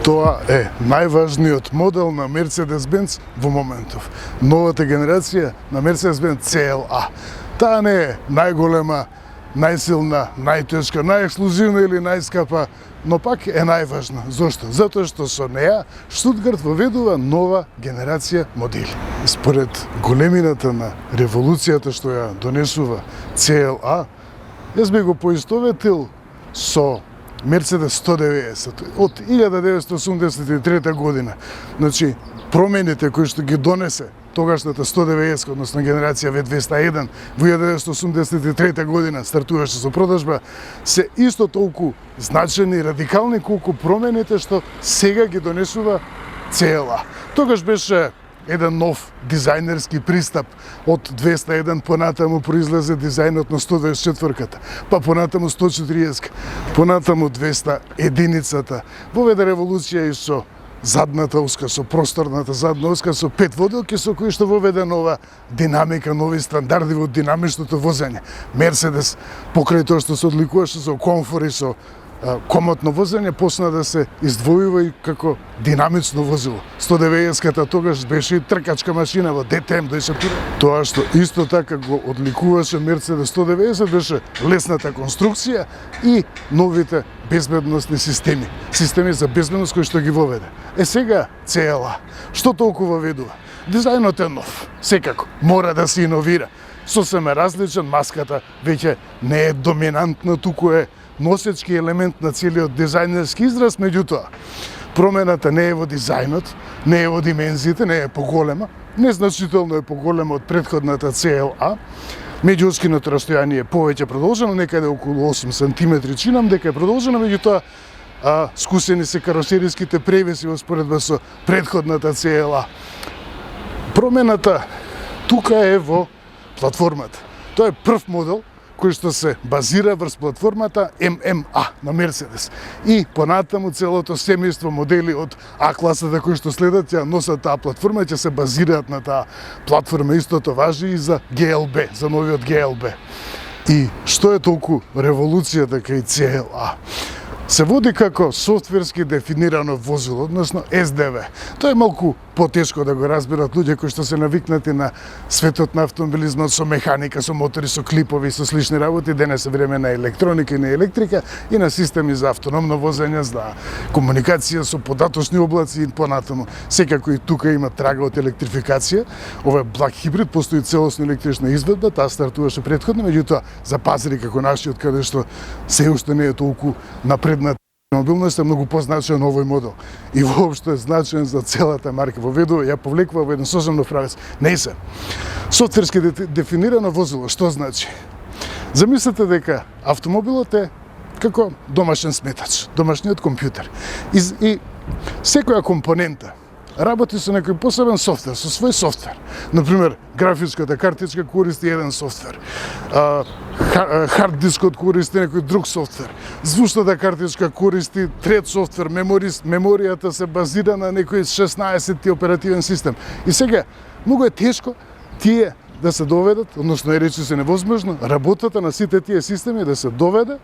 Тоа е најважниот модел на Mercedes-Benz во моментов. Новата генерација на Mercedes-Benz CLA. Таа не е најголема, најсилна, најтешка, најексклузивна или најскапа, но пак е најважна. Зошто? Затоа што со неа Штутгарт воведува нова генерација модели. Според големината на револуцијата што ја донесува CLA, јас би го поистоветил со Мерцедес 190 од 1983 година. Значи, промените кои што ги донесе тогашната 190, односно генерација V201 во 1983 година стартуваше со продажба, се исто толку значени и радикални колку промените што сега ги донесува CLA. Тогаш беше еден нов дизајнерски пристап од 201, понатаму произлезе дизајнот на 124-ката, па понатаму 140, понатаму 201-цата. Воведе револуција и со задната оска, со просторната задна оска, со 5 водилки, со кои што воведе нова динамика, нови стандарди во динамичното возење. Мерцедес, покрај тоа што се одликуваше со комфор и со комотно возење, почна да се издвојува и како динамично возило. 190-ката тогаш беше и тркачка машина во ДТМ, дојше тоа што исто така го одликуваше Мерцедес 190 беше лесната конструкција и новите безбедносни системи. Системи за безбедност кои што ги воведе. Сега CLA. Што толку воведува? Дизајнот е нов. Секако мора да се иновира. Сосем е различен, маската веќе не е доминантна, туку е носечки елемент на целиот дизајнерски израз, меѓутоа промената не е во дизајнот, не е во димензиите, не е поголема, незначително е поголема од претходната CLA. Меѓуоскиното растојание е повеќе продолжено, некаде околу 8 см, чинам дека е продолжено, меѓутоа скусени се каросериските превеси во споредба со претходната CLA. Промената тука е во платформата. Тоа е прв модел кој што се базира врз платформата MMA на Мерцедес. И понатаму целото семејство модели од А класата кои што следат ја носат таа платформа, ќе се базираат на таа платформа. Истото важи и за GLB, за новиот GLB. И што е толку револуцијата кај CLA? Се води како софтверски дефинирано возило, односно SDV. Тоа е малку потешко да го разберат луѓе кои што се навикнати на светот на автомобилизмот со механика, со мотори, со клипови, со слични работи. Денес е време на електроника и на електрика и на системи за автономно возење, за комуникација со податочни облаци и понатаму. Секако и тука има трага од електрификација. Ова е благ хибрид, постои целосно електрична изведба, таа стартуваше претходно, меѓутоа за пазари како нашиот, каде што се уште не е толку напредна мобилност, е многу позначен овој модел. И воопшто е значен за целата марка. Воведува, ја повлекува во еден сосем нов правец. Не се. Софтверски дефинирано возило, што значи? Замислете дека автомобилот е како домашен сметач, домашниот компјутер. И секоја компонента работи со некој посебен софтвер, со свој софтвер. Например, графичката картичка користи еден софтвер, хард дискот користи некој друг софтвер, звучната картичка користи трет софтвер, меморијата се базира на некој 16-ти оперативен систем. И сега, многу е тешко тие да се доведат, односно е речи се невозможно, работата на сите тие системи да се доведе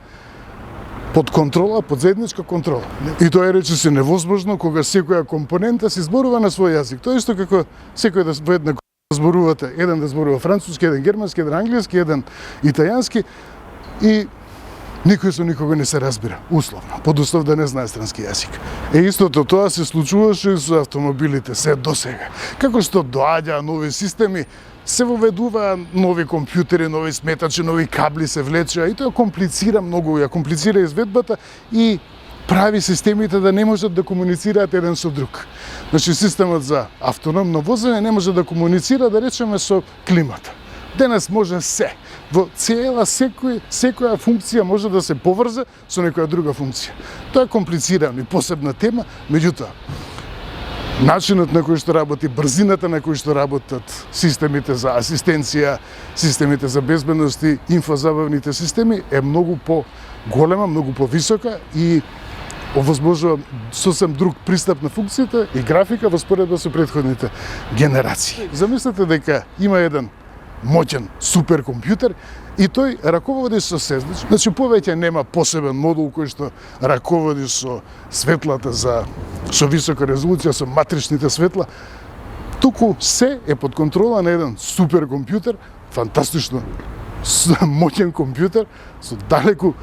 под контрола, под заедничка контрола. И тоа е речи се невозможно кога секоја компонента се зборува на свој јазик. Тоа исто како секој да во една зборувате, еден да зборува француски, еден германски, еден англиски, еден италијански и никој со никого не се разбира, условно, под услов да не знае странски јазик. Истото тоа се случуваше и со автомобилите се досега. Како што доаѓаа нови системи, се воведува нови компјутери, нови сметачи, нови кабли се влечеа и тоа комплицира многу, ја комплицира изведбата и прави системите да не можат да комуницираат еден со друг. Значи, системот за автономно возење не може да комуницира, да речеме, со климата. Денес може се. Во цела секоја функција може да се поврзе со некоја друга функција. Тоа е комплицирано и посебна тема, меѓутоа, начинот на кој што работи, брзината на кој што работат системите за асистенција, системите за безбедност и инфозабавните системи е многу по-голема, многу по-висока и овозможува сосем друг пристап на функцијата и графика во споредба со претходните генерации. Замислете дека има еден моќен суперкомпјутер и тој раководи со се. Значи повеќе нема посебен модул кој што раководи со светлата за со висока резолуција, со матричните светла, туку се е под контрола на еден супер компјутер, фантастично моќен компјутер со далеку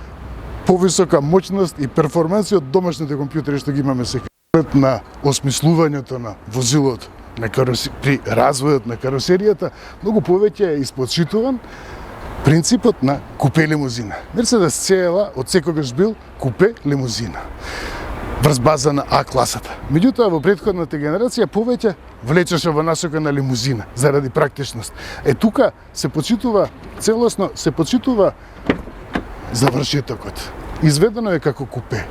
повисока моќност и перформанција од домашните компјутери што ги имаме сега. На осмислувањето на возилото, при развојот на каросеријата, многу повеќе е исподчитуван принципот на купе лимузина. Мерцедес CLA од секогаш бил купе лимузина, врз база на А класата. Меѓутоа, во претходната генерација повеќе влечеше во насока на лимузина, заради практичност. Тука се почитува целосно, се почитува завршетокот. Изведено е како купе.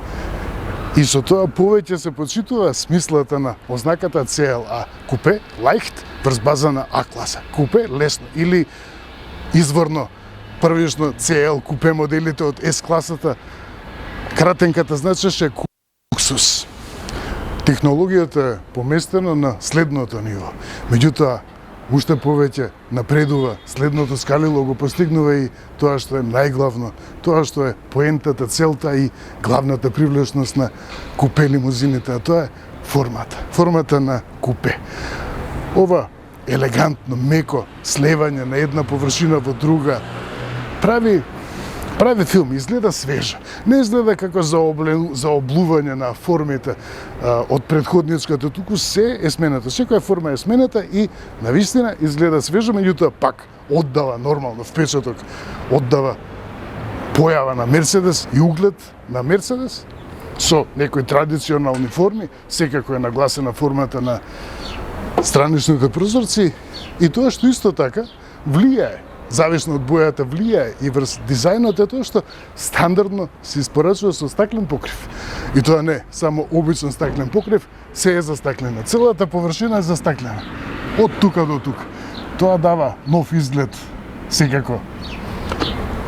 И со тоа повеќе се почитува смислата на ознаката CLA. Купе, лајхт, врз база на А класа. Купе, лесно. Или изворно, првично CL купе моделите од S класата, кратенката значеше луксус. Технологијата е поместена на следното ниво. Меѓутоа, уште повеќе напредува, следното скалило го постигнува и тоа што е најглавно, тоа што е поентата, целта и главната привлечност на купе лимузините, а тоа е формата. Формата на купе. Ова елегантно, меко слевање на една површина во друга прави филм, изгледа свежа. Не изгледа како заоблување на формите од предходничката, туку се е смената. Секоја форма е смената и навистина изгледа свежо, меѓутоа пак оддава нормално впечаток, оддава појава на Мерцедес и углед на Мерцедес со некои традиционални форми, секако е нагласена формата на страничните прозорци и тоа што исто така влијае, зависно од бојата влијае и врз дизајнот е тоа што стандардно се испорачува со стаклен покрив. И тоа не само обичен стаклен покрив, се е застаклено. Целата површина е застаклена. Од тука до тука. Тоа дава нов изглед, секако.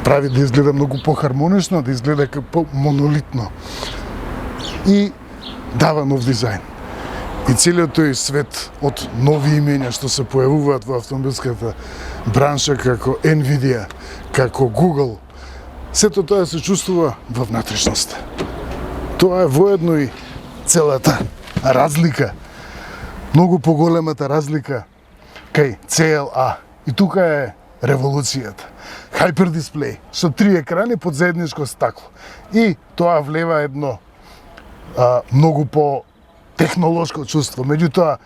Прави да изгледа многу похармонично, да изгледа како монолитно. И дава нов дизајн. И целиот тој свет од нови имења што се појавуваат во автомобилската бранша, како Nvidia, како Google, сето тоа се чувствува во внатрешноста. Тоа е воедно и целата разлика, многу поголемата разлика кај CLA. И тука е револуцијата. Hyperdisplay, со 3 екрани под заедничко стакло. И тоа влева едно многу по технолошко чувство. Меѓутоа,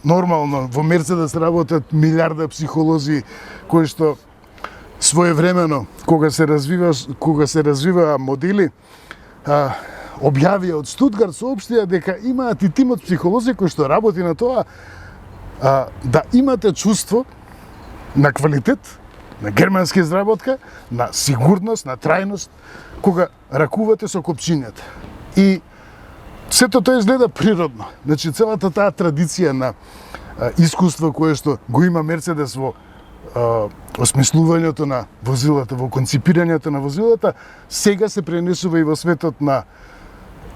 нормално во Мерцедес работат милиарда психолози кои што своевремено кога се развива модели, објавија од Стутгарт соопштија дека имаат и тимот психолози кои што работи на тоа да имате чувство на квалитет, на германска изработка, на сигурност, на трајност кога ракувате со копчињата. И сето тоа изгледа природно. Значи, целата таа традиција на искуство кое што го има Мерцедес во осмислувањето на возилата, во конципирањето на возилата, сега се пренесува и во светот на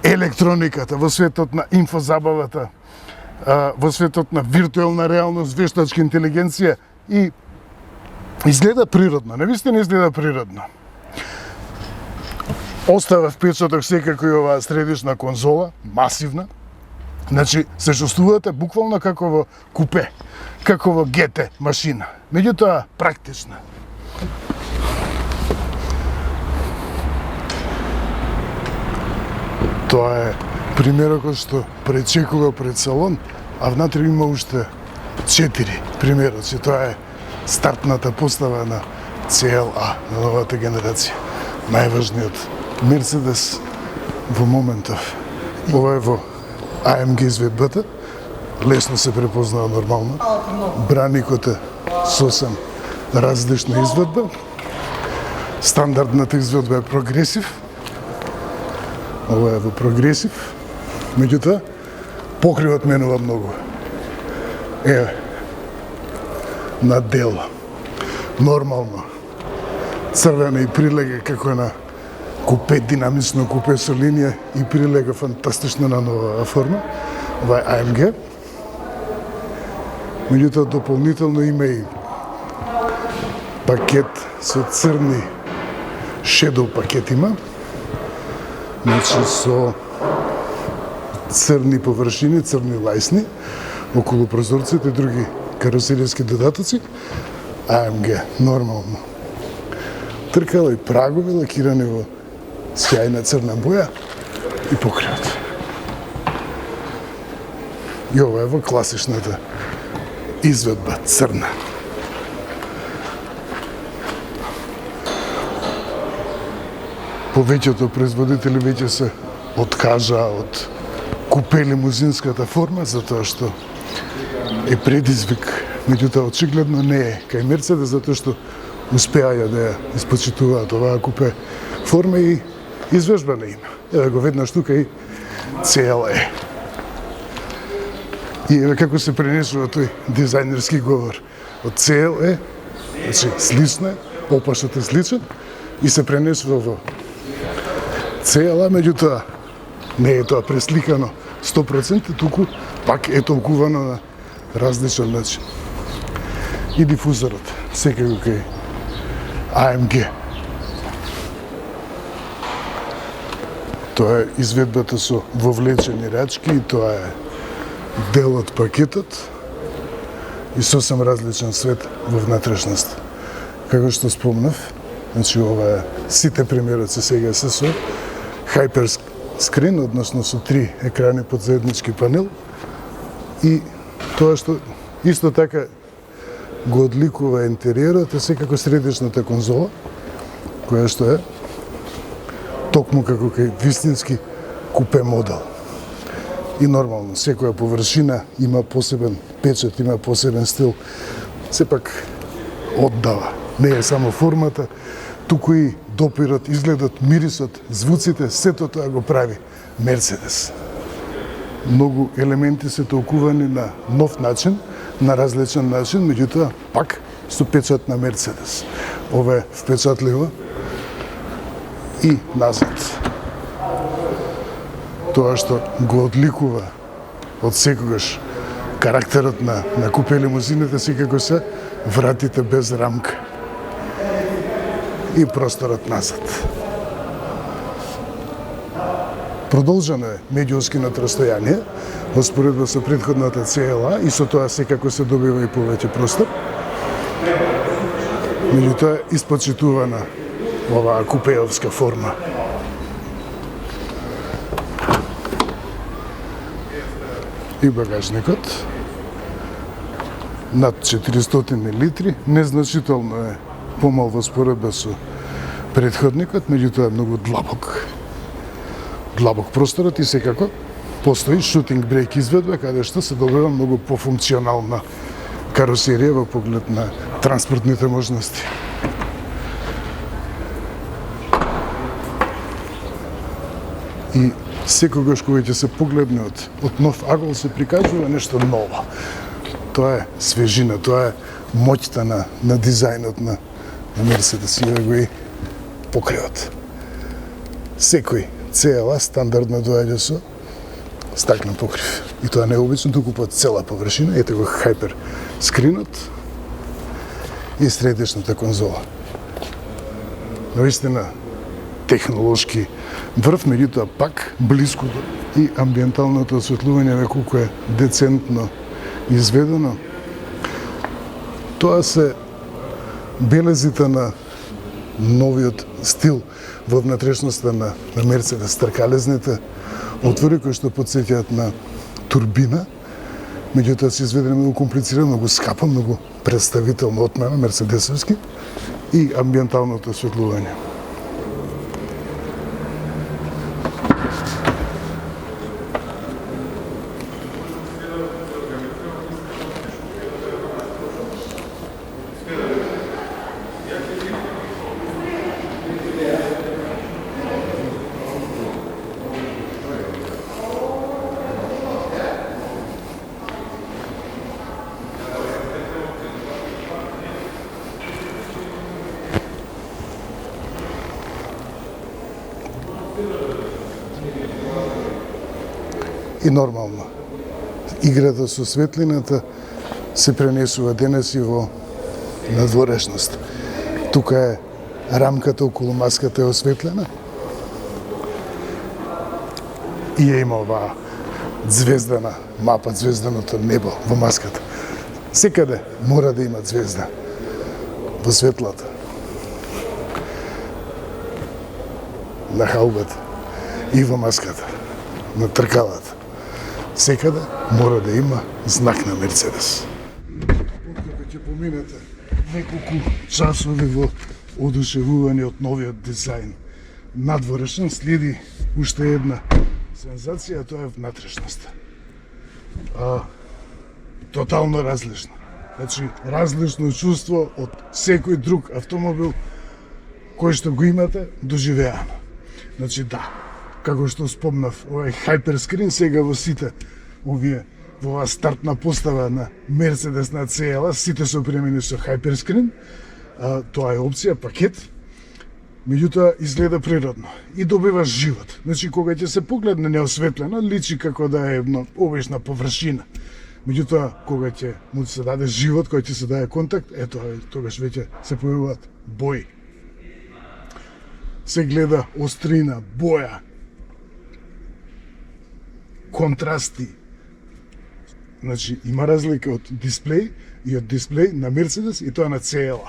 електрониката, во светот на инфозабавата, во светот на виртуелна реалност, вештачка интелигенција и изгледа природно. Навистина изгледа природно. Остава впечаток секако и оваа средишна конзола, масивна. Значи, се чувствувате буквално како во купе, како во GT машина. Меѓутоа, практична. Тоа е примерокот што пречекува пред салон, а внатре има уште 4 примероци. Тоа е стартната постава на CLA, на новата генерација. Најважниот Мерцедес во моментов. Ова е во AMG изведбата. Лесно се препознава нормално. Браникот е сосем различна изведба. Стандардната изведба е прогресив. Ова е во прогресив. Меѓутоа, покривот менува многу. На дело. Нормално. Црвена и прилега како на купе, динамично купе со линија и прилега фантастично на нова форма. Ова е AMG. Меѓутоа, дополнително има и пакет со црни shadow пакет има. Значи со црни површини, црни лајсни околу прозорците и други каросеријски додатоци. AMG, нормално. Тркало и прагови лакирани во сјајна црна боја и покривот. И ова е во класичната изведба црна. Повеќето производители веќе се откажаа од купе лимузинската форма, затоа што е предизвик. Меѓутоа, очигледно не е кај Мерцедес, затоа што успеаја да ја испочитуваат оваа купе форма и извежбана има. Еве го веднаш тука и CLA. И еве како се пренесува тој дизајнерски говор од CLA, значи слично е, опашот е сличен и се пренесува во CLA, меѓутоа не е тоа пресликано 100%, туку пак е толкувано на различен начин. И дифузорот, секако кај AMG. Тоа е изведбата со вовлечени рачки и тоа е дел од пакетот и сосем различен свет во внатрешност. Како што спомнав, значи ова е сите примероци сега се со Hyperskrin, односно со 3 екрани под заеднички панел и тоа што исто така го одликува интериерот е секако средишната конзола, која што е токму како кај вистински купе модел. И нормално, секоја површина има посебен печат, има посебен стил, сепак оддава. Не е само формата, туку и допирот, изгледот, мирисот, звуците, сето тоа го прави Мерцедес. Многу елементи се толкувани на нов начин, на различен начин, меѓутоа пак со печат на Мерцедес. Ова е впечатливо и назад. Тоа што го одликува од секогаш карактерот на купе лимузините секако се вратите без рамка и просторот назад. Продолжено е меѓуоскиното растојание во споредба со претходната CLA и со тоа секако се добива и повеќе простор. Меѓутоа е испочитувана оваа купеовска форма. И багажникот над 400 литри, незначително е помал во споредба со претходникот, меѓутоа е многу длабок. Длабок просторот и секако постои шутинг брейк изведба каде што се добива многу пофункционална каросерија во поглед на транспортните можности. И секогаш кога ќе се погледне од нов агол се прикажува нешто ново. Тоа е свежина, тоа е моќта на дизајнот на Мерцедес и го и покривот. Секој CLA стандардно доаѓа со стаклен покрив. И тоа не е обично, туку под цела површина. Ете го Hyperskrinот и средишната конзола. Наистина технолошки врв, меѓутоа пак блиското и амбиенталното осветлување ве колку е децентно изведено. Тоа се белезите на новиот стил во внатрешноста на Мерцедес, тркалезните отвори кои што потсеќаат на турбина, меѓутоа се изведени многу комплицирано, многу скапо, многу представително отмена мерцедесовски и амбиенталното осветлување. И нормално, играта со светлината се пренесува денес и во надворешност. Тука е рамката околу маската е осветлена и ја има оваа звездана мапа, звезданото небо во маската. Секаде мора да има звезда во светлата, на хаубата и во маската, на тркалата. Секаде мора да има знак на Мерцедес. Откако ќе поминете неколку часови во одушевување од новиот дизајн, надворешен следи уште една сензација, тоа е внатрешноста. Тотално различно. Значи, различно чувство од секој друг автомобил кој што го имате доживеано. Значи, да, како што спомнав, овој хайперскрин сега во сите овие во оваа стартна постава на Мерцедес на CL, сите се опремени со хайперскрин. Тоа е опција, пакет. Меѓутоа изгледа природно и добиваш живот. Значи, кога ќе се погледне неосветлено, личи како да е една обична површина. Меѓутоа, кога ќе му се даде живот, кој ќе се даде контакт, тогаш веќе се појавуваат бои. Се гледа острина, боја, контрасти. Значи, има разлика од дисплеј и од дисплеј на Мерцедес и тоа на CL.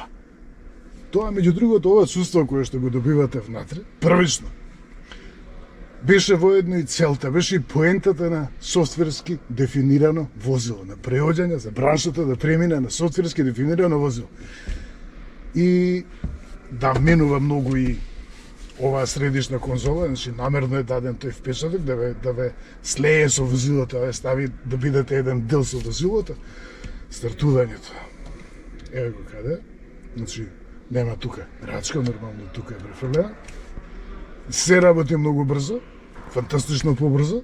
Тоа, меѓу другото, ова чувство кое што го добивате внатре, првично, беше воедно и целта, беше и поентата на софтверски дефинирано возило, на преоѓање за браншата да премине на софтверски дефинирано возило. И да менува многу и оваа средишна конзола, значи намерно е даден тој впечаток да ве слее со возилото, да ве стави да бидете еден дел со возилото, стартувањето. Еве го каде, значи нема тука рачка, нормално тука е префрлена. Се работи многу брзо, фантастично побрзо.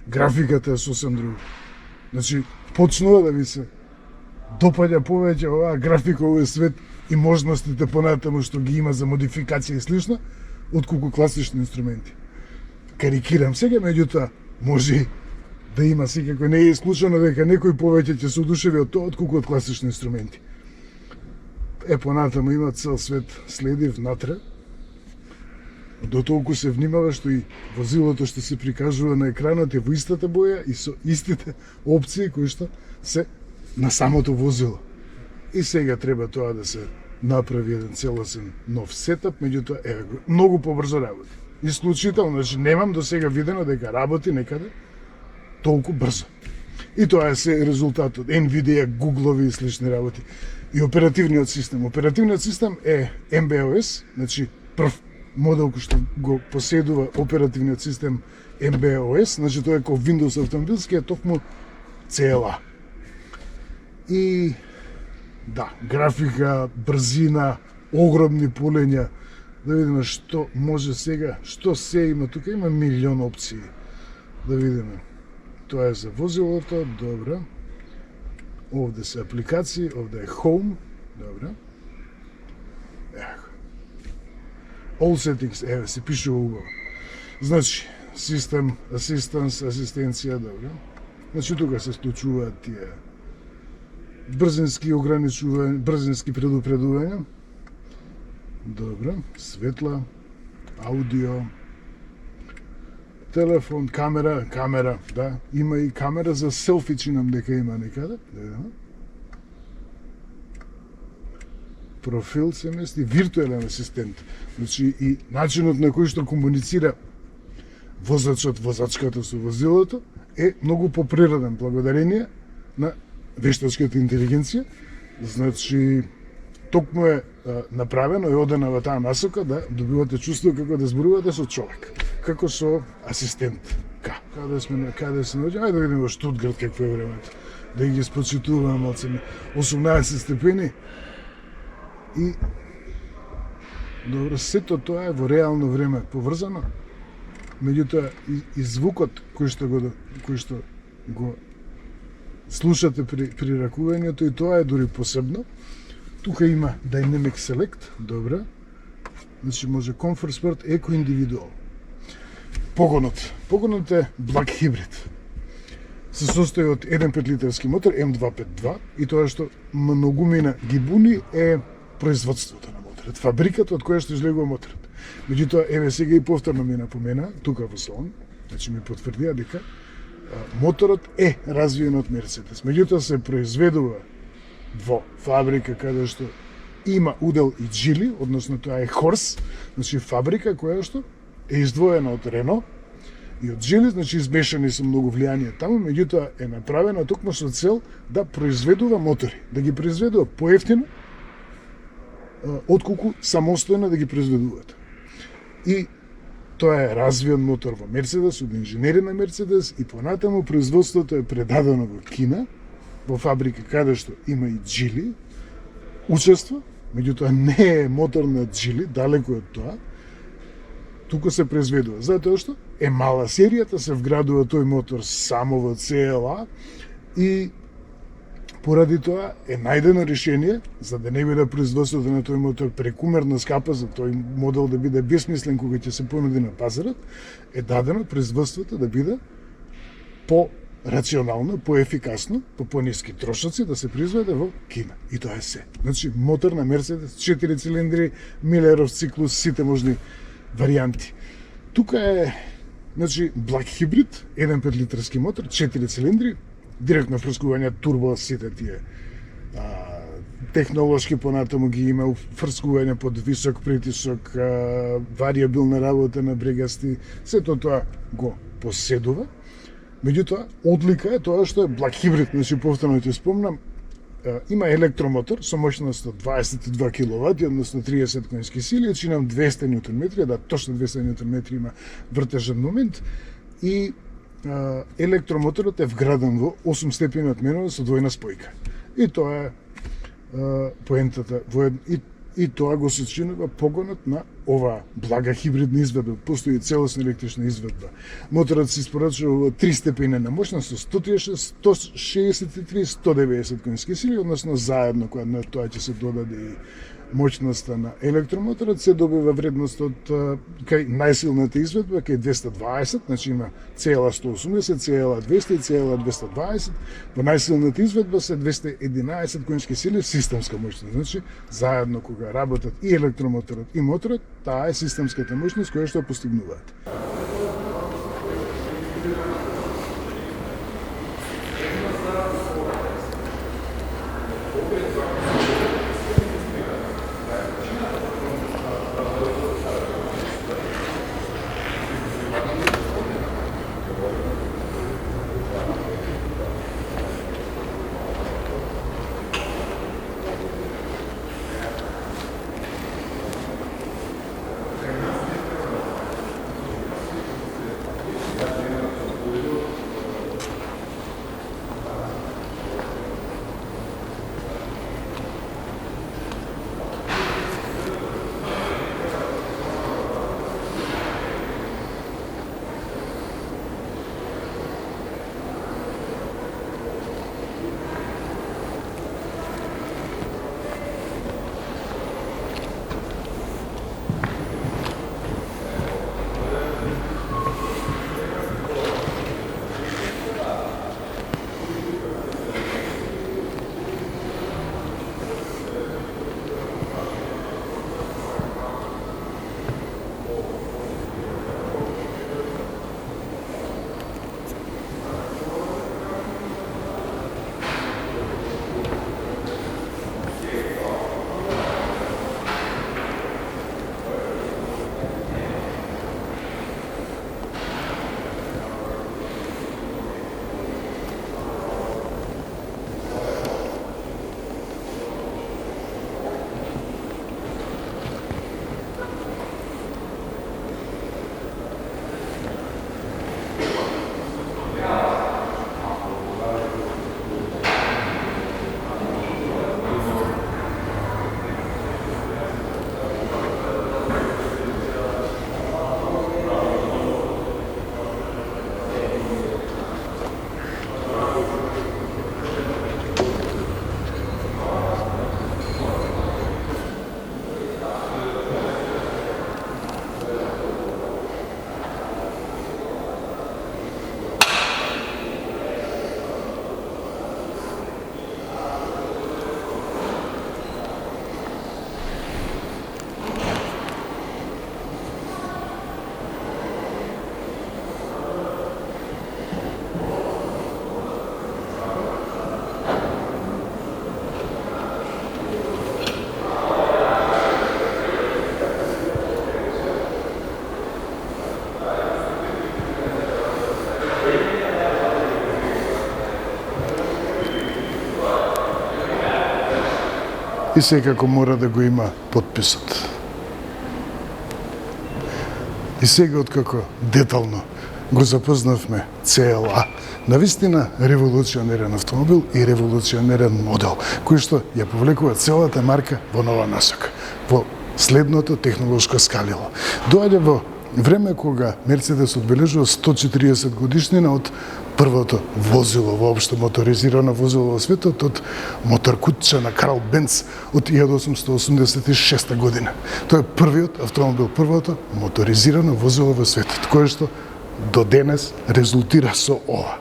Графиката е сосем друга. Значи, почнува да ви се допаѓа повеќе оваа графика, овој свет и можностите понатаму што ги има за модификација и слично, отколку класични инструменти. Карикирам сега, меѓутоа, може да има секако, не е исклучено дека некој повеќе ќе се одушеви од тоа, отколку од класични инструменти. Понатаму има цел свет следи внатре. До толку се внимава што и возилото што се прикажува на екранот е во истата боја и со истите опции кои што се на самото возило. И сега треба тоа да се направи еден целосен нов сетап, меѓутоа многу побрзо работи. Исклучително, значи немам до сега видено дека работи некаде толку брзо. И тоа е се резултат од NVIDIA, Google-ови и слични работи. И оперативниот систем. Оперативниот систем е MBOS, значи прв модел кој што го поседува оперативниот систем MBOS, значи тоа е како Windows автомобилски, е токму CLA. И да, графика, брзина, огромни полења. Да видиме што може сега, што се има. Тука има милион опции. Да видиме. Тоа е за возилото, добро. Овде се апликации, овде е Home, добро. All settings, еве, се пишува убаво. Значи, System, Assistance, асистенција, добро. Значи, тука се случуваат тие брзински ограничувања, брзински предупредувања. Добро, светла, аудио, телефон, камера, да. Има и камера за селфи, чинам дека има некаде. Профил се мести, виртуелен асистент. Значи и начинот на кој што комуницира возачот, возачката со возилото е многу поприроден благодарение на вештачката интелигенција. Значи токму е направено и одена во таа насока да добивате чувство како да зборувате со човек, како со асистент. Каде сме наоѓа? Ајде да видиме во Штутгарт какво е времето. Да ги спочитуваме од 18 степени. И добро, сето тоа е во реално време поврзано. Меѓутоа и звукот кој што го слушате при ракувањето, и тоа е дури посебно. Тука има Dynamic Select, добро. Значи може Comfort Sport, Eco Individual. Погонот е Black Hybrid. Се состои од 1.5 литарски мотор M252 и тоа што многумина ги буни е производството на моторот, фабриката од која што излегува моторот. Меѓутоа, еве сега и повторно ми напомена, тука во салон, значи ми потврдија дека моторот е развиен од Мерцедес. Меѓутоа се произведува во фабрика каде што има удел и Джили, односно тоа е Хорс, значи фабрика која што е издвоена од Рено и од Джили, значи измешани се многу влијанија таму, меѓутоа е направена токму со цел да произведува мотори, да ги произведува поевтино отколку самостојно да ги произведуваат. И тоа е развиен мотор во Мерцедес, од инженери на Мерцедес и понатаму производството е предадено во Кина, во фабрика каде што има и Джили, учество, меѓутоа не е мотор на Джили, далеку од тоа, туку се произведува. Затоа што е мала серијата, се вградува тој мотор само во CLA и поради тоа е најдено решение, за да не биде производството на тој мотор прекумерно скапа, за тој модел да биде бесмислен кога ќе се понуди на пазарот, е дадено производството да биде по-рационално, по-ефикасно, по пониски трошоци да се произведе во Кина. И тоа е се. Значи, мотор на Мерцедес, 4 цилиндри, Милеров циклус, сите можни варијанти. Тука е, значи, блак хибрид, 1,5 литарски мотор, 4 цилиндри, директно врскување турбо, сите тие технолошки понатаму ги има, врскување под висок притисок, варијабилна работа на брегасти, сето тоа го поседува. Меѓутоа, одлика е тоа што е блак хибрид, значи повторно ќе спомнам, има електромотор со моќност од 22 киловати, односно 30 конски сили, чинам 200 Нм, да, точно 200 Нм има вртежен момент и електромоторот е вграден во 8 степени отменува со двојна спојка. И тоа е поентата и тоа го сочинува погонот на оваа блага хибридна изведба. Постои целосна електрична изведба. Моторот се испорачува во 3 степени на моќност со 163-190 конски сили, односно заедно кога на тоа ќе се додаде и моќноста на електромоторот, се добива вредност од кај најсилната изведба, кај 220, значи има CLA 180, CLA 200 и CLA 220. Во најсилната изведба се 211 конски сили системска моќност. Значи, заедно кога работат и електромоторот и моторот, таа е системската моќност која што постигнуваат. и секако мора да го има потписот. И сега откако детално го запознавме CLA, навистина револуционерен автомобил и револуционерен модел, кој што ја повлекува целата марка во нова насока, во следното технолошко скалило. Доаѓа во време кога Мерцедес одбележува 140 годишнина од првото возило, воопшто моторизирано возило во светот, од моторкутча на Карл Бенц од 1886 година. Тоа е првиот автомобил, првото моторизирано возило во светот, кое што до денес резултира со ова.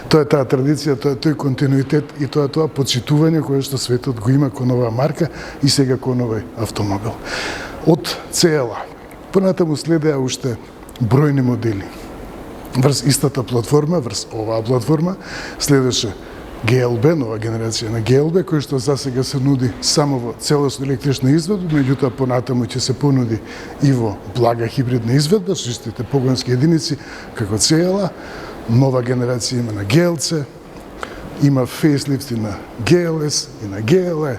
Тоа е таа традиција, тоа е тој континуитет и тоа почитување кое што светот го има кон оваа марка и сега кон овој автомобил. Од CLA понатаму следеа уште бројни модели. Врз истата платформа, врз оваа платформа, следеше GLB, нова генерација на GLB, кој што засега се нуди само во целосно електрична изведба, меѓутоа понатаму ќе се понуди и во блага хибридна изведба со истите погонски единици како CLA. Нова генерација има на GLC, има фейслифт и на GLS и на GLE,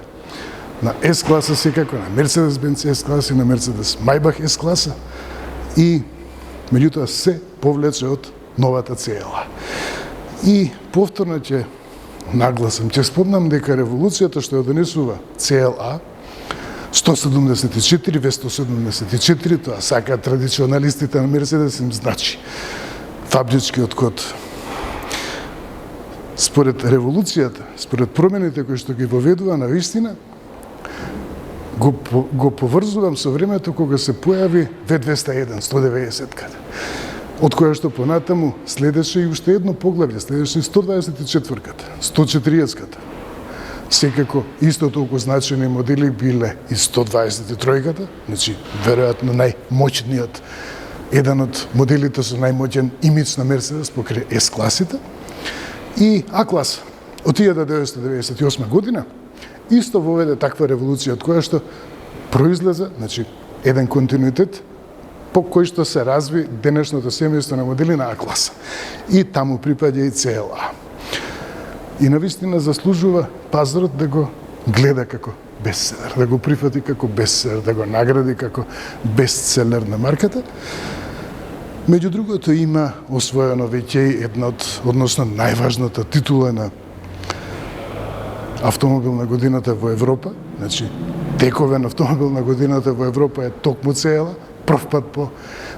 на S-класа секако, на Mercedes-Benz S-класа и на Mercedes-Maybach S-класа и меѓутоа се повлече од новата CLA. И повторно ќе нагласам, ќе спомнам дека револуцијата што ја донесува CLA 174, V174, тоа сакаат традиционалистите на Мерцедес, им значи фабричкиот код. Според револуцијата, според промените кои што ги воведува на вистина, го поврзувам со времето кога се појави V201, 190-ката, од која што понатаму следеше и уште едно поглавје, следеше и 124-ката, 140-ката. Секако исто толку значени модели биле и 123-ката, значи веројатно најмоćниот, еден од моделите со најмоćен имидж на Мерцедес покрај S-класите, и А-класа од 1998 година исто воведе таква револуција од која што произлезе, значи еден континуитет по кој што се разви денешното семејство на модели на А-класа. И таму припаѓа и CLA. И навистина заслужува пазарот да го гледа како бестселер, да го прифати како бестселер, да го награди како бестселер на марката. Меѓу другото има освоено веќе и една од, односно најважната титула на автомобил на годината во Европа, значи тековен автомобил на годината во Европа е токму CLA, прв пат по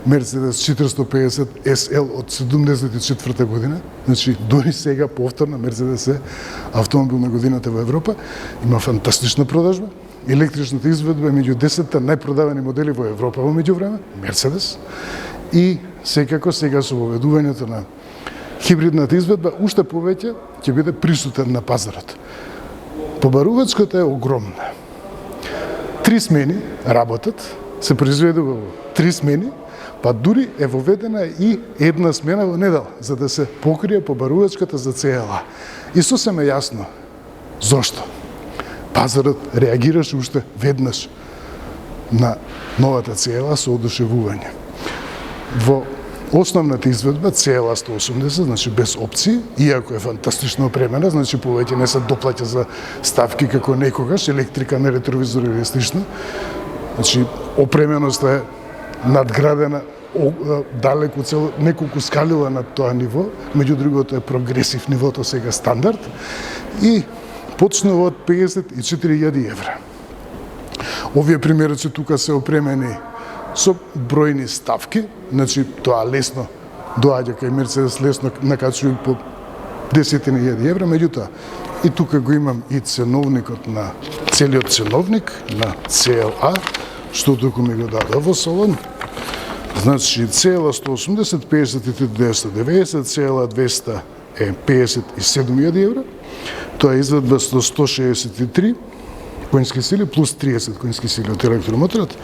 Mercedes 450 SL од 74 година, значи дори сега повторно Мерцедес е автомобил на годината во Европа, има фантастична продажба, електричната изведба е меѓу 10 најпродавани модели во Европа во меѓувреме, Мерцедес, и секако сега со воведувањето на хибридната изведба уште повеќе ќе биде присутен на пазарот. Побарувачката е огромна. 3 смени работат, се произведува во 3 смени, па дури е воведена и една смена во недела, за да се покрие побарувачката за CLA. И сосем е јасно зошто. Пазарот реагираше уште веднаш на новата CLA со одушевување. Во основната изведба CLA 180, значи без опции, иако е фантастично опремена, значи повеќе не се доплаќа за ставки како некогаш, електрика на ретровизор или слично. Значи опременоста е надградена далеку цело неколку скалила на тоа ниво, меѓу другото е прогресив нивото сега стандард и почнува од 54.000 евра. Овие примероци тука се опремени со бројни ставки, значи тоа лесно доаѓа кај Мерцедес, лесно накачува по 10.000 евра, меѓутоа и тука го имам и ценовникот на целиот ценовник на CLA, што туку ми го даде во салон. Значи CLA 180 53.990, CLA 200 е 57.000 евра. Тоа е изведба со 163 конски сили плюс 30 конски сили од електромоторот.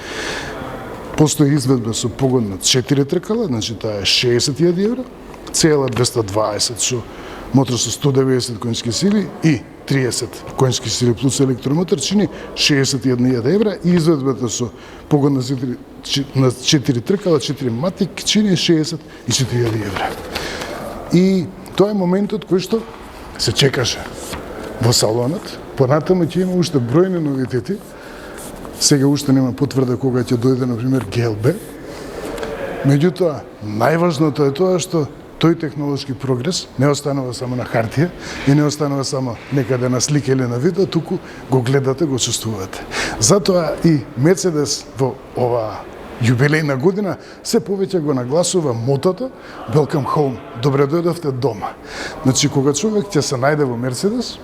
Постои изведба со погон на 4 тркала, значи таа е 60.000 евра. CLA 220 со мотор со 190 конски сили и 30 конски сили плюс електромотор чини 61.000 евра и изведбата со погон на 4 тркала, 4 матик чини 64.000 евра. И тоа е моментот кој што се чекаше. во салонот. Понатаму ќе има уште бројни новитети. Сега уште нема потврда кога ќе дојде, например, GLB. Меѓутоа, најважното е тоа што тој технолошки прогрес не останува само на хартија и не останува само некаде на слика или на видео, туку го гледате, го чувствувате. Затоа и Мерцедес во оваа јубилејна година се повеќе го нагласува мотото Welcome Home, добре дојдовте дома. Значи, кога човек ќе се најде во Мерцедес,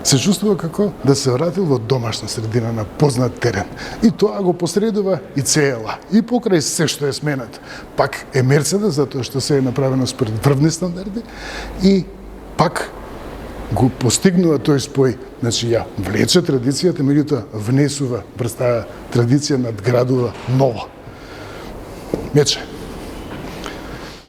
се чувствува како да се вратил во домашна средина на познат терен. И тоа го посредува и CLA. И покрај се што е сменето, пак е Мерцедес, затоа што се е направено според врвни стандарди, и пак го постигнува тој спој. Значи, ја влече традицијата, меѓутоа внесува врз таа традиција, надградува ново. Мече.